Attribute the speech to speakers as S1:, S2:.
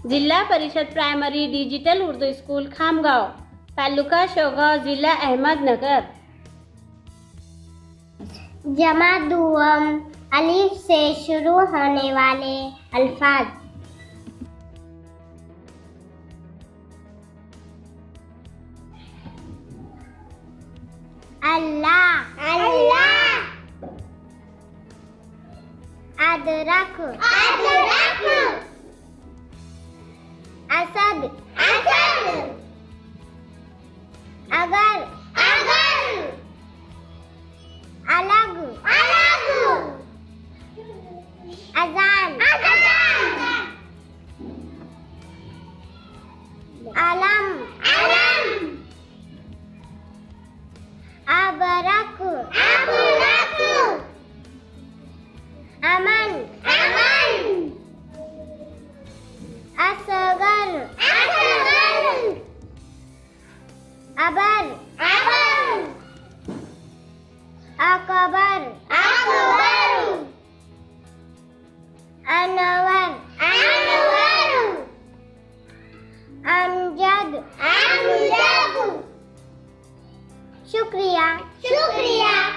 S1: जिल्हा परिषद primary digital Urdu school Khamgaon, taluka Shogaon, जिला अहमदनगर।
S2: जमा दुआम अलिफ से शुरू होने वाले अल्फाज। अल्लाह, अल्लाह। अदरक, अदरक। असद, असद। अगर, अगर। अलग, अलग। अजान, अजान। अलम, अलम। अबरक, अबरक। अमन, अमन। असगर, असगर। अबर, अबर। अकबर, अकबर। अनवर, अनवर। अमजद, अमजद। शुक्रिया, शुक्रिया।